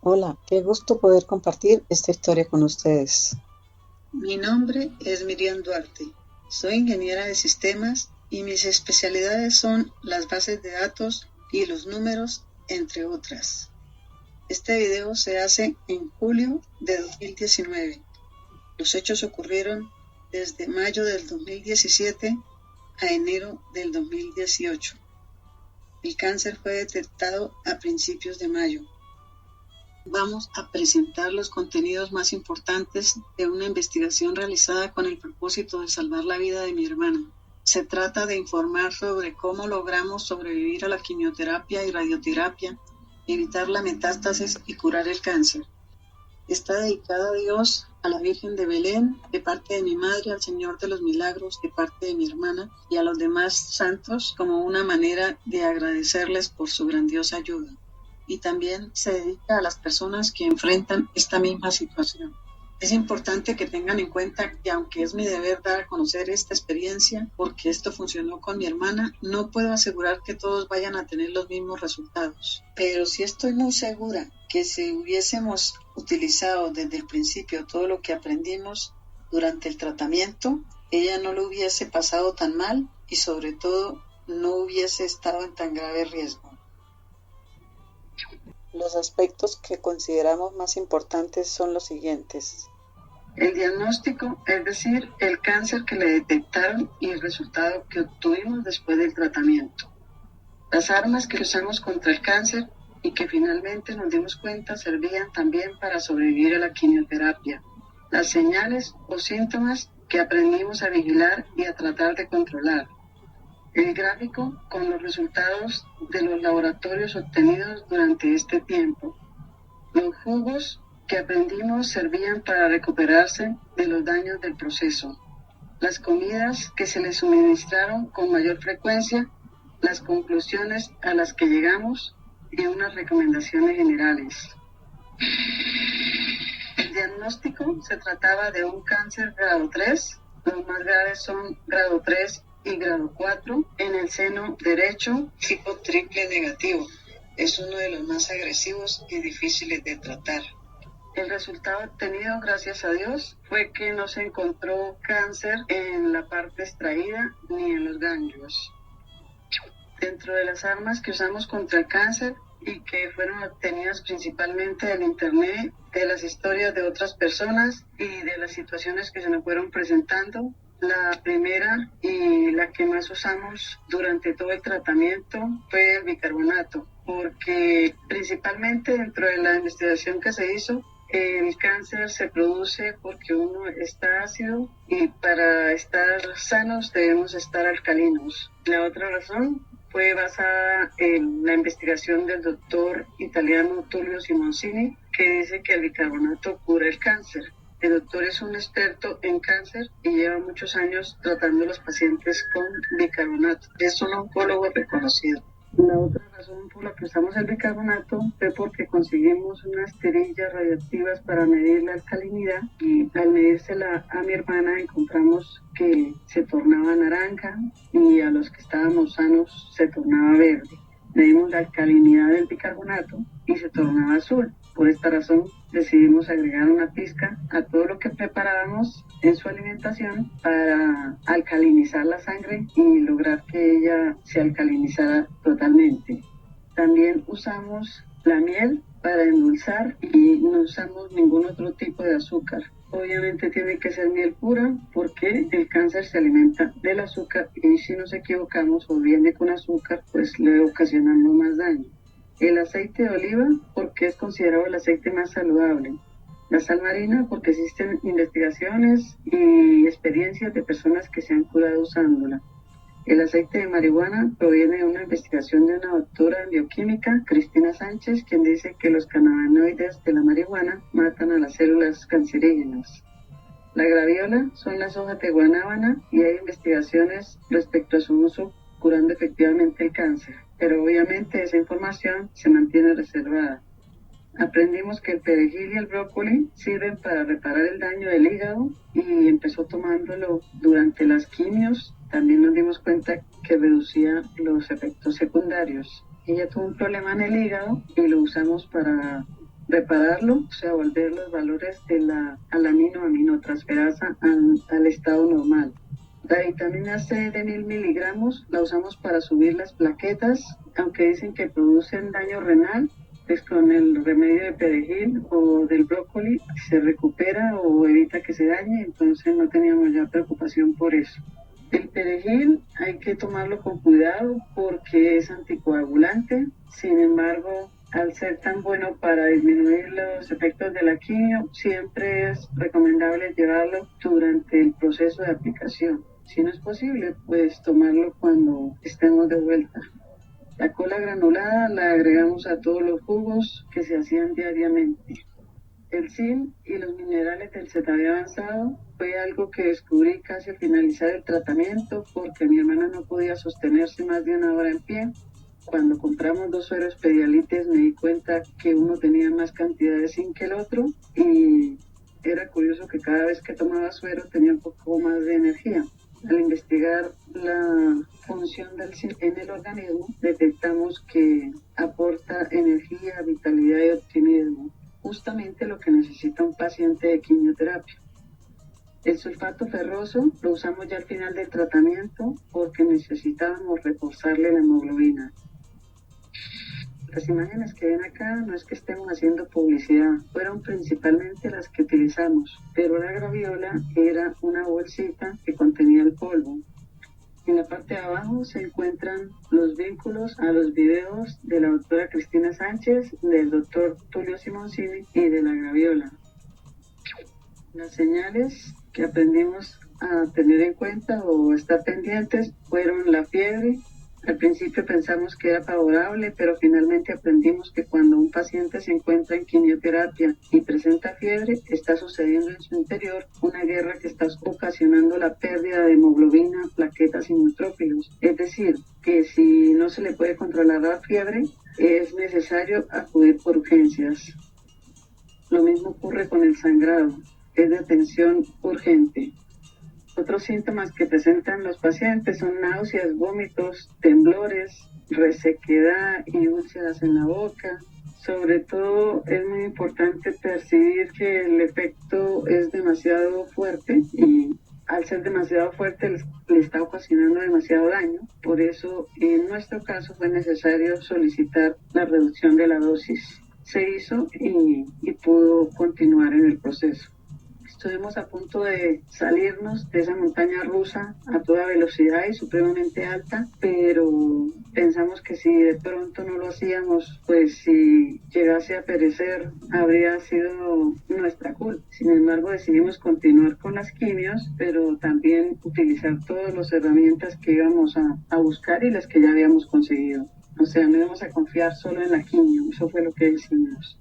Hola, qué gusto poder compartir esta historia con ustedes. Mi nombre es Miriam Duarte. Soy ingeniera de sistemas y mis especialidades son las bases de datos y los números, entre otras. Este video se hace en julio de 2019. Los hechos ocurrieron desde mayo del 2017 a enero del 2018. El cáncer fue detectado a principios de mayo. Vamos a presentar los contenidos más importantes de una investigación realizada con el propósito de salvar la vida de mi hermana. Se trata de informar sobre cómo logramos sobrevivir a la quimioterapia y radioterapia, evitar la metástasis y curar el cáncer. Está dedicada a Dios, a la Virgen de Belén, de parte de mi madre, al Señor de los Milagros, de parte de mi hermana, y a los demás santos como una manera de agradecerles por su grandiosa ayuda. Y también se dedica a las personas que enfrentan esta misma situación. Es importante que tengan en cuenta que aunque es mi deber dar a conocer esta experiencia, porque esto funcionó con mi hermana, no puedo asegurar que todos vayan a tener los mismos resultados. Pero sí estoy muy segura que si hubiésemos utilizado desde el principio todo lo que aprendimos durante el tratamiento, ella no lo hubiese pasado tan mal y sobre todo no hubiese estado en tan grave riesgo. Los aspectos que consideramos más importantes son los siguientes. El diagnóstico, es decir, el cáncer que le detectaron y el resultado que obtuvimos después del tratamiento. Las armas que usamos contra el cáncer y que finalmente nos dimos cuenta servían también para sobrevivir a la quimioterapia. Las señales o síntomas que aprendimos a vigilar y a tratar de controlar. El gráfico con los resultados de los laboratorios obtenidos durante este tiempo. Los jugos que aprendimos servían para recuperarse de los daños del proceso. Las comidas que se les suministraron con mayor frecuencia, las conclusiones a las que llegamos y unas recomendaciones generales. El diagnóstico se trataba de un cáncer grado 3. Los más graves son grado 3 y grado 4 en el seno derecho, tipo triple negativo. Es uno de los más agresivos y difíciles de tratar. El resultado obtenido, gracias a Dios, fue que no se encontró cáncer en la parte extraída ni en los ganglios. Dentro de las armas que usamos contra el cáncer y que fueron obtenidas principalmente del internet, de las historias de otras personas y de las situaciones que se nos fueron presentando, la primera y la que más usamos durante todo el tratamiento fue el bicarbonato, porque principalmente dentro de la investigación que se hizo, el cáncer se produce porque uno está ácido y para estar sanos debemos estar alcalinos. La otra razón fue basada en la investigación del doctor italiano Tullio Simoncini, que dice que el bicarbonato cura el cáncer. El doctor es un experto en cáncer y lleva muchos años tratando a los pacientes con bicarbonato. Es un oncólogo reconocido. La otra razón por la que usamos el bicarbonato fue porque conseguimos unas tirillas radioactivas para medir la alcalinidad y al medírsela a mi hermana encontramos que se tornaba naranja y a los que estábamos sanos se tornaba verde. Medimos la alcalinidad del bicarbonato y se tornaba azul. Por esta razón decidimos agregar una pizca a todo lo que preparábamos en su alimentación para alcalinizar la sangre y lograr que ella se alcalinizara totalmente. También usamos la miel para endulzar y no usamos ningún otro tipo de azúcar. Obviamente tiene que ser miel pura porque el cáncer se alimenta del azúcar y si nos equivocamos o viene con azúcar, pues le ocasionamos más daño. El aceite de oliva porque es considerado el aceite más saludable. La sal marina porque existen investigaciones y experiencias de personas que se han curado usándola. El aceite de marihuana proviene de una investigación de una doctora en bioquímica, Cristina Sánchez, quien dice que los cannabinoides de la marihuana matan a las células cancerígenas. La graviola son las hojas de guanábana y hay investigaciones respecto a su uso curando efectivamente el cáncer, pero obviamente esa información se mantiene reservada. Aprendimos que el perejil y el brócoli sirven para reparar el daño del hígado y empezó tomándolo durante las quimios. También nos dimos cuenta que reducía los efectos secundarios. Ella tuvo un problema en el hígado y lo usamos para repararlo, o sea, volver los valores de la alanino-aminotransferasa al estado normal. La vitamina C de 1000 miligramos la usamos para subir las plaquetas, aunque dicen que producen daño renal, pues con el remedio de perejil o del brócoli se recupera o evita que se dañe, entonces no teníamos ya preocupación por eso. El perejil hay que tomarlo con cuidado porque es anticoagulante, sin embargo, al ser tan bueno para disminuir los efectos de la quimio, siempre es recomendable llevarlo durante el proceso de aplicación. Si no es posible, pues tomarlo cuando estemos de vuelta. La cola granulada la agregamos a todos los jugos que se hacían diariamente. El zinc y los minerales del Cetaví avanzado fue algo que descubrí casi al finalizar el tratamiento porque mi hermana no podía sostenerse más de una hora en pie. Cuando compramos 2 sueros Pedialites me di cuenta que uno tenía más cantidad de zinc que el otro y era curioso que cada vez que tomaba suero tenía un poco más de energía. Al investigar la función del zinc en el organismo, detectamos que aporta energía, vitalidad y optimismo, justamente lo que necesita un paciente de quimioterapia. El sulfato ferroso lo usamos ya al final del tratamiento porque necesitábamos reforzarle la hemoglobina. Las imágenes que ven acá no es que estemos haciendo publicidad, fueron principalmente las que utilizamos, pero la graviola era una bolsita que contenía el polvo. En la parte de abajo se encuentran los vínculos a los videos de la doctora Cristina Sánchez, del doctor Tulio Simoncini y de la graviola. Las señales que aprendimos a tener en cuenta o estar pendientes fueron la fiebre. Al principio pensamos que era favorable, pero finalmente aprendimos que cuando un paciente se encuentra en quimioterapia y presenta fiebre, está sucediendo en su interior una guerra que está ocasionando la pérdida de hemoglobina, plaquetas y neutrófilos. Es decir, que si no se le puede controlar la fiebre, es necesario acudir por urgencias. Lo mismo ocurre con el sangrado, es de atención urgente. Otros síntomas que presentan los pacientes son náuseas, vómitos, temblores, resequedad y úlceras en la boca. Sobre todo es muy importante percibir que el efecto es demasiado fuerte y al ser demasiado fuerte le está ocasionando demasiado daño. Por eso en nuestro caso fue necesario solicitar la reducción de la dosis. Se hizo y pudo continuar en el proceso. Estuvimos a punto de salirnos de esa montaña rusa a toda velocidad y supremamente alta, pero pensamos que si de pronto no lo hacíamos, pues si llegase a perecer, habría sido nuestra culpa. Sin embargo, decidimos continuar con las quimios, pero también utilizar todas las herramientas que íbamos a buscar y las que ya habíamos conseguido. O sea, no íbamos a confiar solo en la quimio, eso fue lo que decidimos.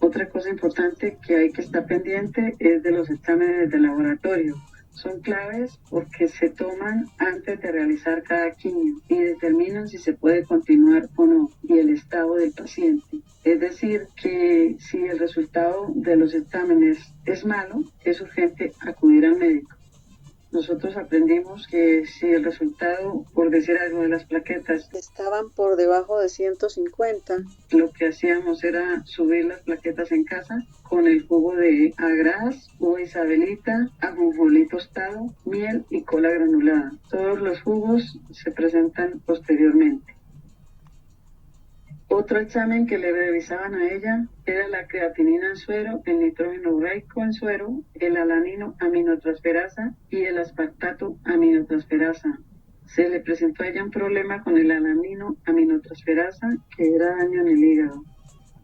Otra cosa importante que hay que estar pendiente es de los exámenes de laboratorio. Son claves porque se toman antes de realizar cada quimio y determinan si se puede continuar o no y el estado del paciente. Es decir, que si el resultado de los exámenes es malo, es urgente acudir al médico. Nosotros aprendimos que si el resultado, por decir algo, de las plaquetas estaban por debajo de 150, lo que hacíamos era subir las plaquetas en casa con el jugo de agraz, uva isabelita, ajonjolí tostado, miel y cola granulada. Todos los jugos se presentan posteriormente. Otro examen que le revisaban a ella era la creatinina en suero, el nitrógeno ureico en suero, el alanino aminotransferasa y el aspartato aminotransferasa. Se le presentó a ella un problema con el alanino aminotransferasa que era daño en el hígado.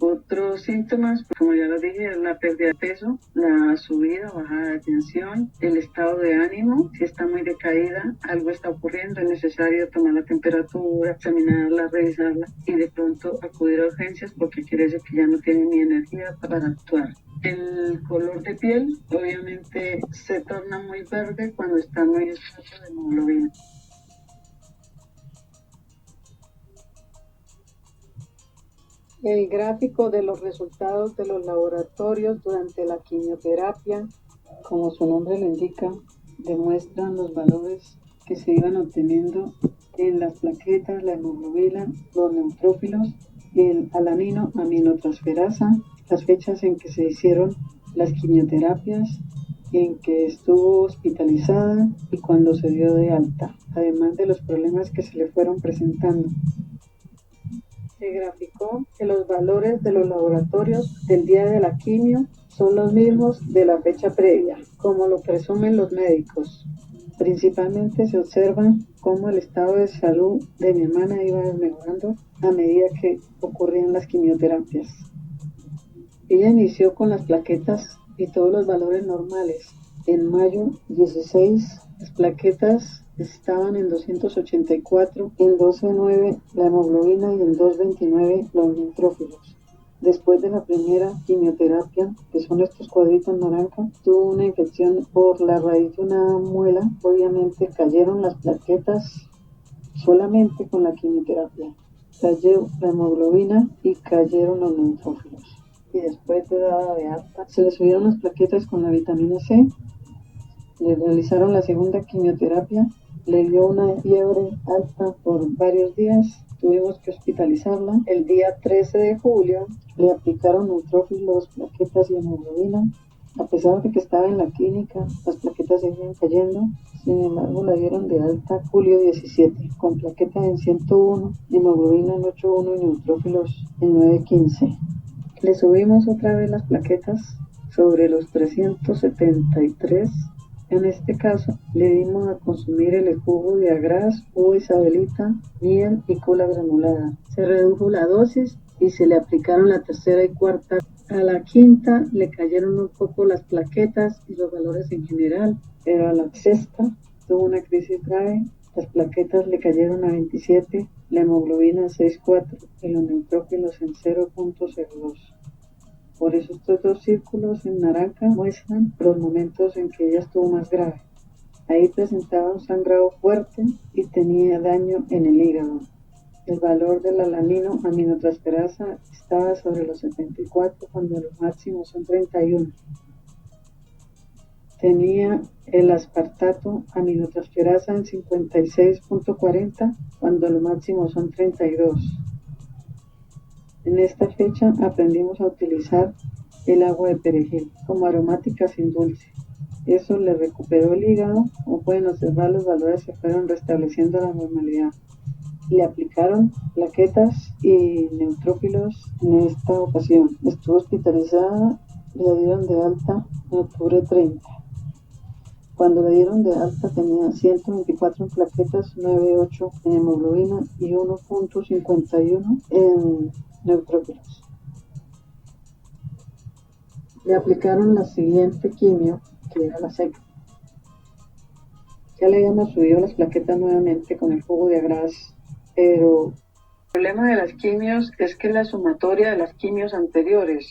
Otros síntomas, como ya lo dije, es la pérdida de peso, la subida o bajada de tensión, el estado de ánimo, si está muy decaída, algo está ocurriendo, es necesario tomar la temperatura, examinarla, revisarla y de pronto acudir a urgencias porque quiere decir que ya no tiene ni energía para actuar. El color de piel obviamente se torna muy verde cuando está muy escaso de hemoglobina. El gráfico de los resultados de los laboratorios durante la quimioterapia, como su nombre lo indica, demuestran los valores que se iban obteniendo en las plaquetas, la hemoglobina, los neutrófilos, el alanino aminotransferasa las fechas en que se hicieron las quimioterapias, en que estuvo hospitalizada y cuando se dio de alta, además de los problemas que se le fueron presentando. Se graficó que los valores de los laboratorios del día de la quimio son los mismos de la fecha previa, como lo presumen los médicos. Principalmente se observa cómo el estado de salud de mi hermana iba mejorando a medida que ocurrían las quimioterapias. Ella inició con las plaquetas y todos los valores normales. En mayo 16, las plaquetas estaban en 284, en 12.9 la hemoglobina y en 2.29 los neutrófilos. Después de la primera quimioterapia, que son estos cuadritos naranja, tuvo una infección por la raíz de una muela. Obviamente cayeron las plaquetas solamente con la quimioterapia. Cayó la hemoglobina y cayeron los neutrófilos. Y después de dada de alta, se le subieron las plaquetas con la vitamina C. Le realizaron la segunda quimioterapia. Le dio una fiebre alta por varios días. Tuvimos que hospitalizarla. El día 13 de julio le aplicaron neutrófilos, plaquetas y hemoglobina. A pesar de que estaba en la clínica, las plaquetas seguían cayendo. Sin embargo, la dieron de alta julio 17, con plaquetas en 101, hemoglobina en 8.1 y neutrófilos en 9.15. Le subimos otra vez las plaquetas sobre los 373. En este caso, le dimos a consumir el jugo de agraz, uva isabelita, miel y cola granulada. Se redujo la dosis y se le aplicaron la tercera y cuarta. A la quinta le cayeron un poco las plaquetas y los valores en general, pero a la sexta tuvo una crisis grave. Las plaquetas le cayeron a 27, la hemoglobina a 6.4 y los neutrófilos en 0.02. Por eso estos dos círculos en naranja muestran los momentos en que ella estuvo más grave. Ahí presentaba un sangrado fuerte y tenía daño en el hígado. El valor del alanino aminotransferasa estaba sobre los 74 cuando los máximos son 31. Tenía el aspartato aminotransferasa en 56.40 cuando los máximos son 32. En esta fecha aprendimos a utilizar el agua de perejil como aromática sin dulce. Eso le recuperó el hígado. Como pueden observar, los valores se fueron restableciendo a la normalidad. Le aplicaron plaquetas y neutrófilos en esta ocasión. Estuvo hospitalizada y la dieron de alta en octubre 30. Cuando la dieron de alta tenía 124 en plaquetas, 9.8 en hemoglobina y 1.51 en neutrófilos. Le aplicaron la siguiente quimio, que era la seca. Ya le habíamos subido las plaquetas nuevamente con el jugo de agraz, pero el problema de las quimios es que es la sumatoria de las quimios anteriores.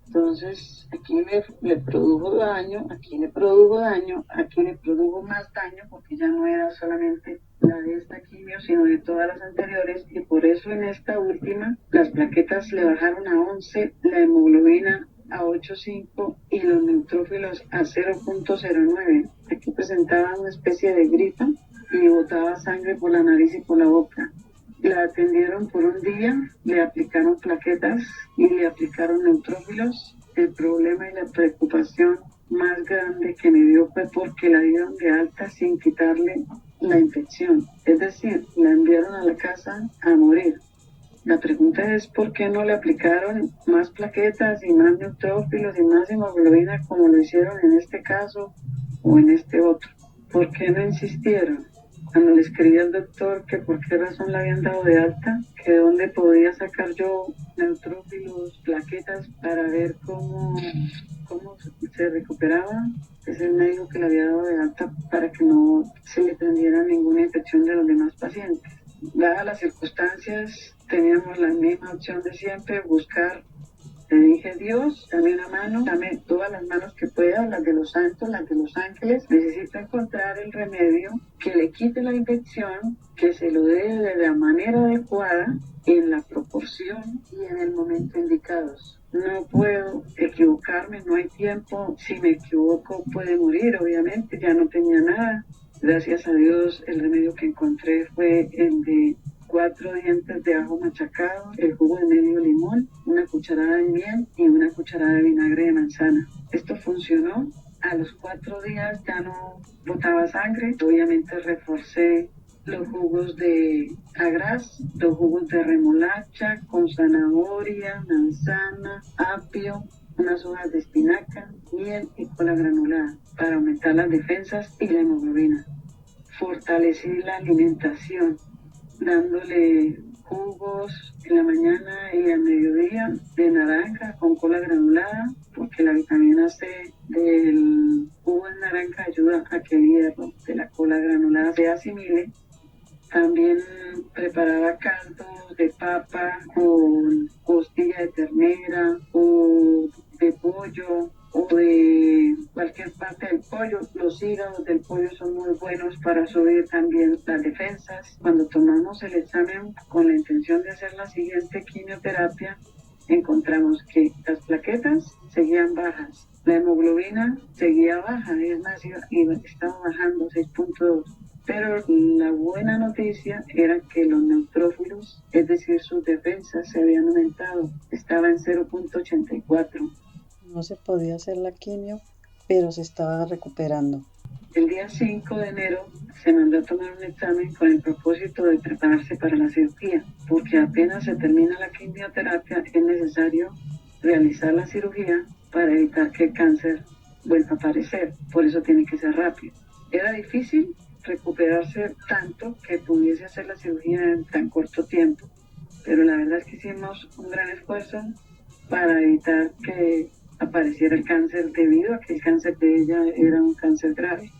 Entonces, aquí le produjo daño, aquí le produjo daño, aquí le produjo más daño, porque ya no era solamente la de esta quimio, sino de todas las anteriores, y por eso en esta última las plaquetas le bajaron a 11, la hemoglobina a 8.5 y los neutrófilos a 0.09. Aquí presentaba una especie de gripa y botaba sangre por la nariz y por la boca. La atendieron por un día, le aplicaron plaquetas y le aplicaron neutrófilos. El problema y la preocupación más grande que me dio fue porque la dieron de alta sin quitarle la infección. Es decir, la enviaron a la casa a morir. La pregunta es ¿por qué no le aplicaron más plaquetas y más neutrófilos y más hemoglobina como lo hicieron en este caso o en este otro? ¿Por qué no insistieron? Cuando le escribí al doctor que por qué razón la habían dado de alta, que dónde podía sacar yo neutrófilos, plaquetas para ver cómo se recuperaba, es el médico que la había dado de alta para que no se le prendiera ninguna infección de los demás pacientes. Dadas las circunstancias, teníamos la misma opción de siempre, buscar. Le dije, Dios, dame una mano, dame todas las manos que pueda, las de los santos, las de los ángeles. Necesito encontrar el remedio que le quite la infección, que se lo dé de la manera adecuada, en la proporción y en el momento indicados. No puedo equivocarme, no hay tiempo. Si me equivoco puede morir, obviamente, ya no tenía nada. Gracias a Dios, el remedio que encontré fue el de 4 dientes de ajo machacado, el jugo de medio limón, una cucharada de miel y una cucharada de vinagre de manzana. Esto funcionó. A los 4 días ya no botaba sangre. Obviamente reforcé los jugos de agraz, los jugos de remolacha con zanahoria, manzana, apio, unas hojas de espinaca, miel y cola granulada para aumentar las defensas y la hemoglobina. Fortalecí la alimentación dándole jugos en la mañana y al mediodía de naranja con cola granulada, porque la vitamina C del jugo de naranja ayuda a que el hierro de la cola granulada se asimile. También preparaba caldos de papa con costilla de ternera o de pollo o de cualquier parte del pollo. Los hígados del pollo son muy buenos para subir también las defensas. Cuando tomamos el examen con la intención de hacer la siguiente quimioterapia, encontramos que las plaquetas seguían bajas, la hemoglobina seguía baja, es más, estaba bajando 6.2. Pero la buena noticia era que los neutrófilos, es decir, sus defensas, se habían aumentado. Estaba en 0.84. No se podía hacer la quimio, pero se estaba recuperando. El día 5 de enero se mandó a tomar un examen con el propósito de prepararse para la cirugía, porque apenas se termina la quimioterapia es necesario realizar la cirugía para evitar que el cáncer vuelva a aparecer. Por eso tiene que ser rápido. Era difícil recuperarse tanto que pudiese hacer la cirugía en tan corto tiempo, pero la verdad es que hicimos un gran esfuerzo para evitar que apareciera el cáncer, debido a que el cáncer de ella era un cáncer grave.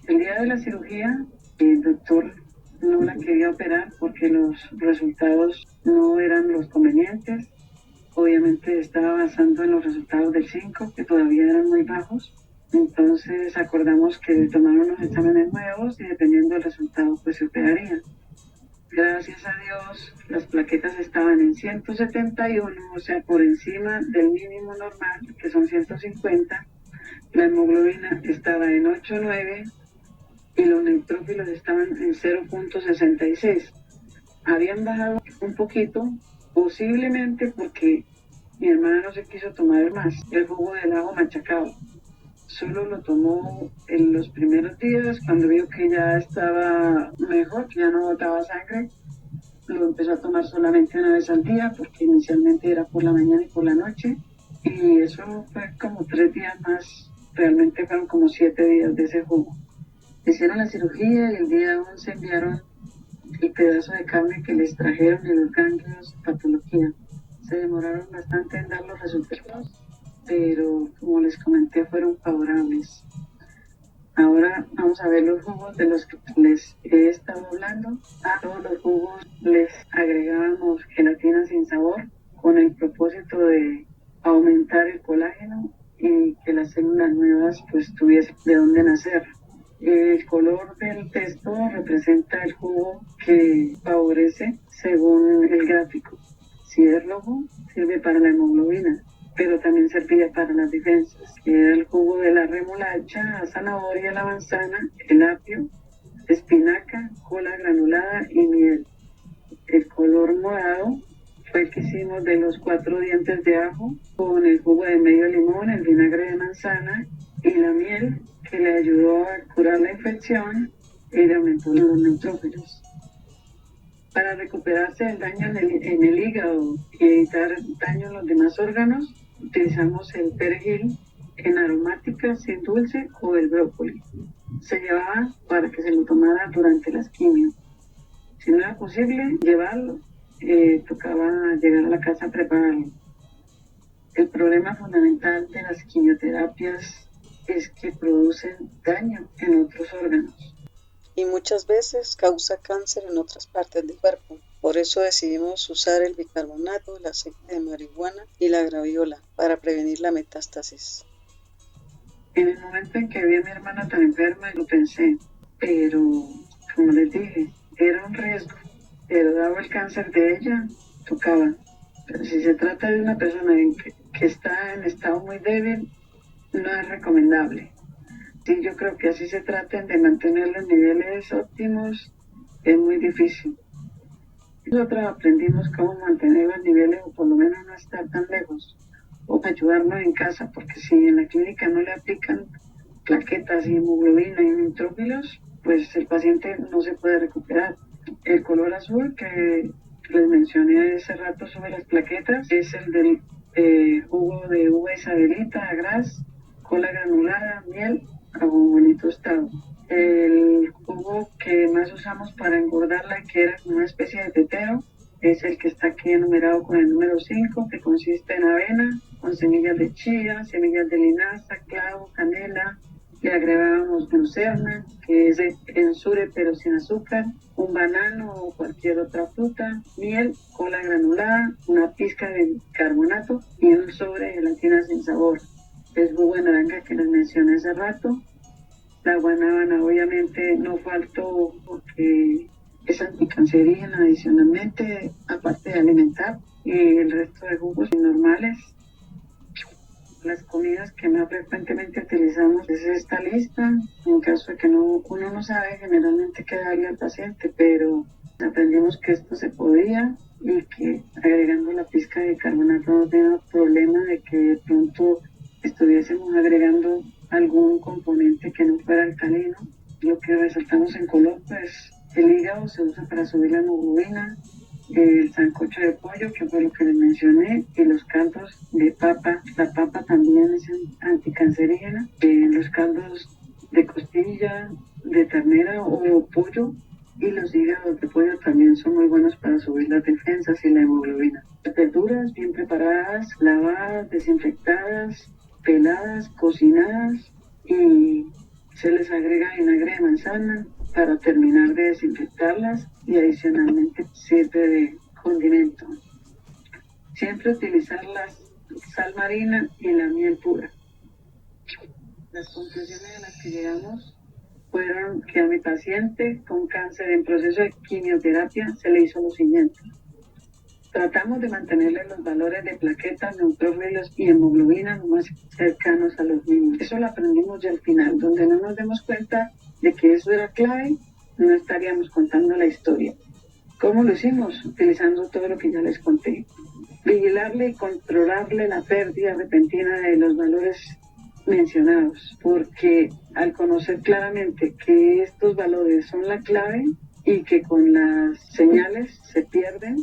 El día de la cirugía, el doctor no la quería operar porque los resultados no eran los convenientes. Obviamente estaba basando en los resultados del 5, que todavía eran muy bajos. Entonces acordamos que tomaron unos exámenes nuevos y dependiendo del resultado pues se operaría. Gracias a Dios las plaquetas estaban en 171, o sea por encima del mínimo normal, que son 150. La hemoglobina estaba en 8.9 y los neutrófilos estaban en 0.66. Habían bajado un poquito, posiblemente porque mi hermana no se quiso tomar más el jugo del ajo machacado. Solo lo tomó en los primeros días, cuando vio que ya estaba mejor, que ya no botaba sangre. Lo empezó a tomar solamente una vez al día, porque inicialmente era por la mañana y por la noche. Y eso fue como 3 días más, realmente fueron como 7 días de ese jugo. Hicieron la cirugía y el día 11 enviaron el pedazo de carne que les trajeron y los ganglios de patología. Se demoraron bastante en dar los resultados, pero como les comenté fueron favorables. Ahora vamos a ver los jugos de los que les he estado hablando. A todos los jugos les agregábamos gelatina sin sabor con el propósito de aumentar el colágeno y que las células nuevas pues tuviesen de dónde nacer. El color del texto representa el jugo que favorece según el gráfico. Si es rojo, sirve para la hemoglobina, pero también servía para las defensas, que era el jugo de la remolacha, la zanahoria, la manzana, el apio, espinaca, cola granulada y miel. El color morado fue el que hicimos de los 4 dientes de ajo con el jugo de medio limón, el vinagre de manzana y la miel, que le ayudó a curar la infección y le aumentó los neutrófilos. Para recuperarse del daño en el hígado y evitar daño en los demás órganos, utilizamos el perejil en aromática, sin dulce, o el brócoli. Se llevaba para que se lo tomara durante las quimios. Si no era posible llevarlo, tocaba llegar a la casa a prepararlo. El problema fundamental de las quimioterapias es que producen daño en otros órganos. Y muchas veces causa cáncer en otras partes del cuerpo. Por eso decidimos usar el bicarbonato, el aceite de marihuana y la graviola para prevenir la metástasis. En el momento en que vi a mi hermana tan enferma, lo pensé, pero como les dije, era un riesgo, pero dado el cáncer de ella, tocaba. Pero si se trata de una persona que está en estado muy débil, no es recomendable. Sí, yo creo que así se traten de mantener los niveles óptimos, es muy difícil. Nosotros aprendimos cómo mantener los niveles o por lo menos no estar tan lejos o ayudarnos en casa, porque si en la clínica no le aplican plaquetas y hemoglobina y neutrófilos, pues el paciente no se puede recuperar. El color azul que les mencioné hace rato sobre las plaquetas es el del jugo de uva isabelita, agraz, cola granulada, miel, ajonjolí tostado. El jugo que más usamos para engordarla, que era como una especie de tetero, es el que está aquí enumerado con el número 5, que consiste en avena, con semillas de chía, semillas de linaza, clavo, canela. Le agregábamos lucerna, que es de ensure pero sin azúcar, un banano o cualquier otra fruta, miel, cola granulada, una pizca de carbonato y un sobre de gelatina sin sabor. El jugo de naranja que les mencioné hace rato. La guanábana obviamente no faltó porque es anticancerígena adicionalmente, aparte de alimentar, y el resto de jugos normales. Las comidas que más frecuentemente utilizamos es esta lista. En caso de que uno no sabe generalmente qué darle al paciente, pero aprendimos que esto se podía y que agregando la pizca de carbonato no tenía problema de que de pronto estuviésemos agregando algún componente que no fuera alcalino. Lo que resaltamos en color, pues el hígado se usa para subir la hemoglobina, el sancocho de pollo, que fue lo que les mencioné, y los caldos de papa. La papa también es anticancerígena. Los caldos de costilla, de ternera o pollo y los hígados de pollo también son muy buenos para subir las defensas y la hemoglobina. Las verduras bien preparadas, lavadas, desinfectadas, peladas, cocinadas y se les agrega vinagre de manzana para terminar de desinfectarlas y adicionalmente sirve de condimento. Siempre utilizar la sal marina y la miel pura. Las conclusiones a las que llegamos fueron que a mi paciente con cáncer en proceso de quimioterapia se le hizo lo siguiente. Tratamos de mantenerle los valores de plaquetas, neutrófilos y hemoglobina lo más cercanos a los niños. Eso lo aprendimos ya al final, donde no nos demos cuenta de que eso era clave, no estaríamos contando la historia. ¿Cómo lo hicimos? Utilizando todo lo que ya les conté. Vigilarle y controlarle la pérdida repentina de los valores mencionados, porque al conocer claramente que estos valores son la clave y que con las señales se pierden,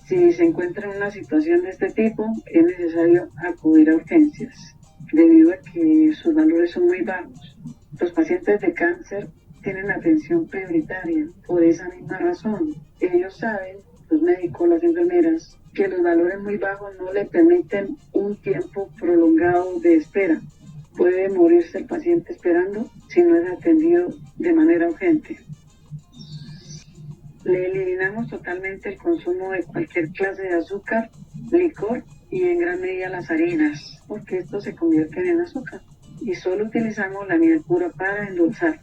si se encuentra en una situación de este tipo, es necesario acudir a urgencias, debido a que sus valores son muy bajos. Los pacientes de cáncer tienen atención prioritaria por esa misma razón. Ellos saben, los médicos, las enfermeras, que los valores muy bajos no le permiten un tiempo prolongado de espera. Puede morirse el paciente esperando si no es atendido de manera urgente. Le eliminamos totalmente el consumo de cualquier clase de azúcar, licor y en gran medida las harinas, porque estos se convierten en azúcar. Y solo utilizamos la miel pura para endulzar.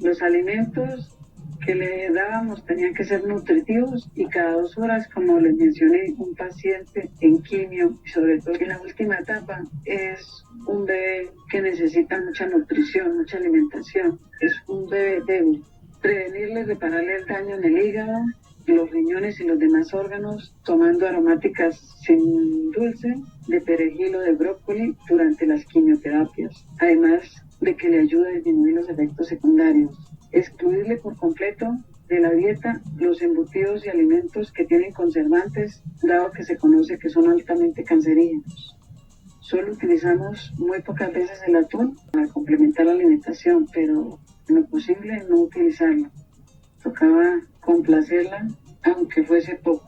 Los alimentos que le dábamos tenían que ser nutritivos y cada 2 horas, como les mencioné, un paciente en quimio y sobre todo en la última etapa es un bebé que necesita mucha nutrición, mucha alimentación, es un bebé débil. Prevenirle, repararle el daño en el hígado, los riñones y los demás órganos, tomando aromáticas sin dulce, de perejil o de brócoli durante las quimioterapias, además de que le ayuda a disminuir los efectos secundarios. Excluirle por completo de la dieta los embutidos y alimentos que tienen conservantes, dado que se conoce que son altamente cancerígenos. Solo utilizamos muy pocas veces el atún para complementar la alimentación, pero en lo posible no utilizarlo. Tocaba complacerla, aunque fuese poco.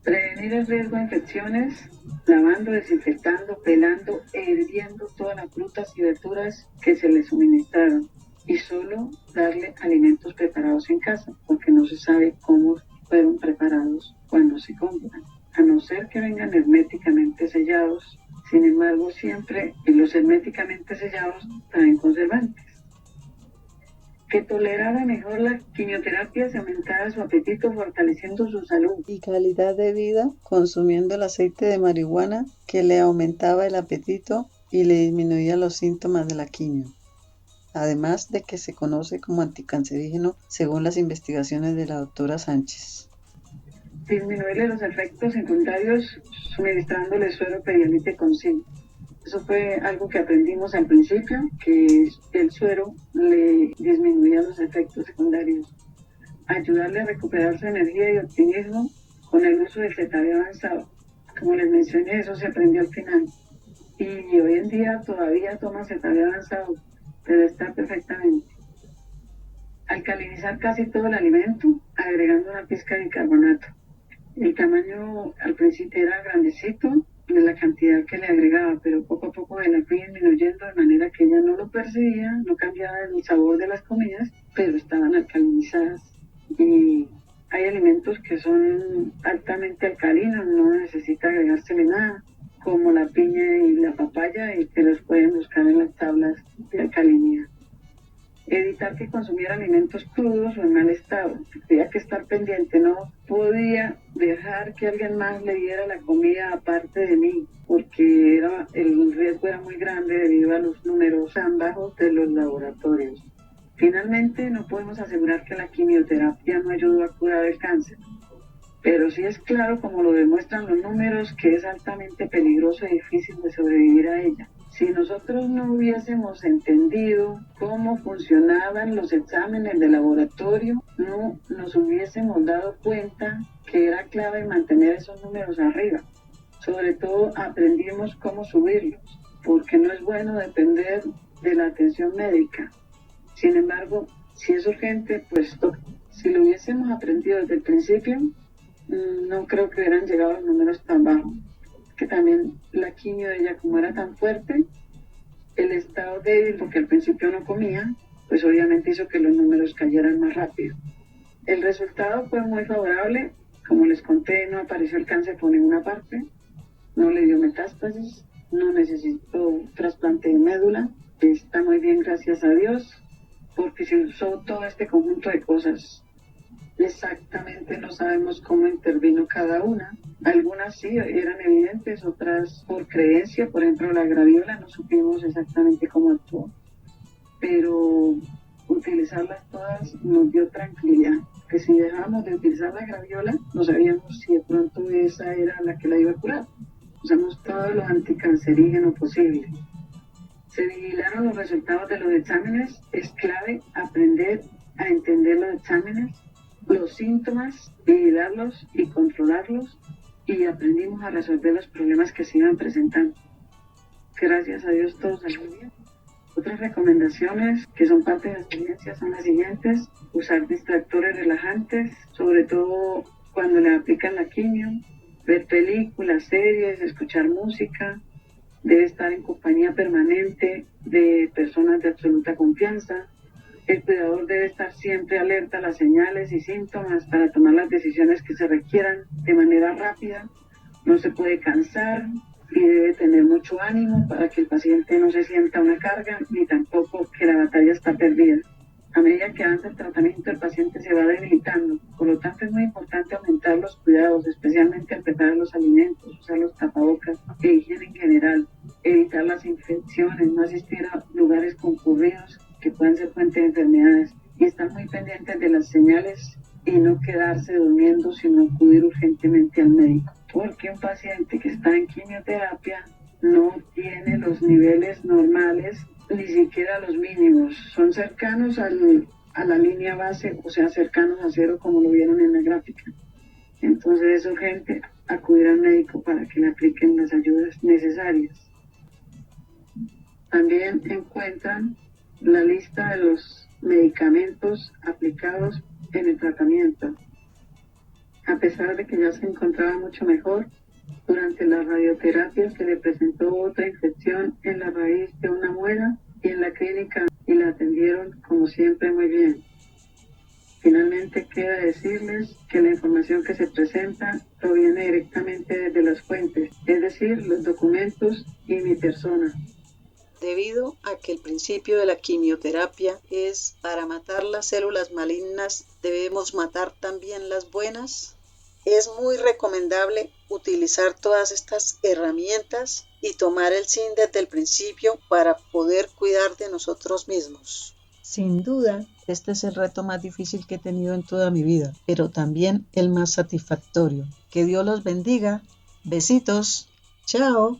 Prevenir el riesgo de infecciones, lavando, desinfectando, pelando e hirviendo todas las frutas y verduras que se le suministraron. Y solo darle alimentos preparados en casa, porque no se sabe cómo fueron preparados cuando se compran, a no ser que vengan herméticamente sellados. Sin embargo, siempre los herméticamente sellados traen conservantes. Que tolerara mejor la quimioterapia, se aumentaba su apetito, fortaleciendo su salud y calidad de vida, consumiendo el aceite de marihuana que le aumentaba el apetito y le disminuía los síntomas de la quimio. Además de que se conoce como anticancerígeno según las investigaciones de la doctora Sánchez. disminuirle los efectos secundarios suministrándole suero pedialite con zinc. Eso fue algo que aprendimos al principio, que el suero le disminuía los efectos secundarios. Ayudarle a recuperar su energía y optimismo con el uso del ZB avanzado. Como les mencioné, eso se aprendió al final. Y hoy en día todavía toma ZB avanzado, pero está perfectamente. Alcalinizar casi todo el alimento, agregando una pizca de bicarbonato. El tamaño al principio era grandecito de la cantidad que le agregaba, pero poco a poco la fui disminuyendo de manera que ella no lo percibía, no cambiaba el sabor de las comidas, pero estaban alcalinizadas. Y hay alimentos que son altamente alcalinos, no necesita agregársele nada, como la piña y la papaya, y que los pueden buscar en las tablas de alcalinidad. Evitar que consumiera alimentos crudos o en mal estado. Tenía que estar pendiente, no podía dejar que alguien más le diera la comida aparte de mí, porque el riesgo era muy grande debido a los números tan bajos de los laboratorios. Finalmente, no podemos asegurar que la quimioterapia no ayudó a curar el cáncer, pero sí es claro, como lo demuestran los números, que es altamente peligroso y difícil de sobrevivir a ella. Si nosotros no hubiésemos entendido cómo funcionaban los exámenes de laboratorio, no nos hubiésemos dado cuenta que era clave mantener esos números arriba. Sobre todo aprendimos cómo subirlos, porque no es bueno depender de la atención médica. Sin embargo, si es urgente, pues toca. Si lo hubiésemos aprendido desde el principio, no creo que hubieran llegado a los números tan bajos. Que también la quimio de ella, como era tan fuerte, el estado débil, porque al principio no comía, pues obviamente hizo que los números cayeran más rápido. El resultado fue muy favorable, como les conté, no apareció el cáncer por ninguna parte, no le dio metástasis, no necesitó trasplante de médula, está muy bien, gracias a Dios, porque se usó todo este conjunto de cosas. Exactamente no sabemos cómo intervino cada una. Algunas sí eran evidentes, otras por creencia. Por ejemplo, la graviola no supimos exactamente cómo actuó, pero utilizarlas todas nos dio tranquilidad. Que si dejábamos de utilizar la graviola, no sabíamos si de pronto esa era la que la iba a curar. Usamos todo lo anticancerígeno posible. Se vigilaron los resultados de los exámenes. Es clave aprender a entender los exámenes, los síntomas, vigilarlos y controlarlos, y aprendimos a resolver los problemas que se iban presentando. Gracias a Dios todo salió bien. Otras recomendaciones que son parte de la experiencia son las siguientes: usar distractores relajantes, sobre todo cuando le aplican la quimio, ver películas, series, escuchar música, debe estar en compañía permanente de personas de absoluta confianza. El cuidador debe estar siempre alerta a las señales y síntomas para tomar las decisiones que se requieran de manera rápida. No se puede cansar y debe tener mucho ánimo para que el paciente no se sienta una carga, ni tampoco que la batalla está perdida. A medida que avanza el tratamiento, el paciente se va debilitando. Por lo tanto, es muy importante aumentar los cuidados, especialmente al preparar los alimentos, usar los tapabocas e higiene en general, evitar las infecciones, no asistir a lugares concurridos que pueden ser fuente de enfermedades, y estar muy pendientes de las señales y no quedarse durmiendo, sino acudir urgentemente al médico. Porque un paciente que está en quimioterapia no tiene los niveles normales, ni siquiera los mínimos, son cercanos a la línea base, o sea, cercanos a cero, como lo vieron en la gráfica. Entonces es urgente acudir al médico para que le apliquen las ayudas necesarias. También encuentran la lista de los medicamentos aplicados en el tratamiento. A pesar de que ya se encontraba mucho mejor, durante la radioterapia se le presentó otra infección en la raíz de una muela y en la clínica, y la atendieron como siempre muy bien. Finalmente queda decirles que la información que se presenta proviene directamente desde las fuentes, es decir, los documentos y mi persona. Debido a que el principio de la quimioterapia es para matar las células malignas, debemos matar también las buenas. Es muy recomendable utilizar todas estas herramientas y tomar el zinc desde el principio para poder cuidar de nosotros mismos. Sin duda, este es el reto más difícil que he tenido en toda mi vida, pero también el más satisfactorio. Que Dios los bendiga. Besitos. Chao.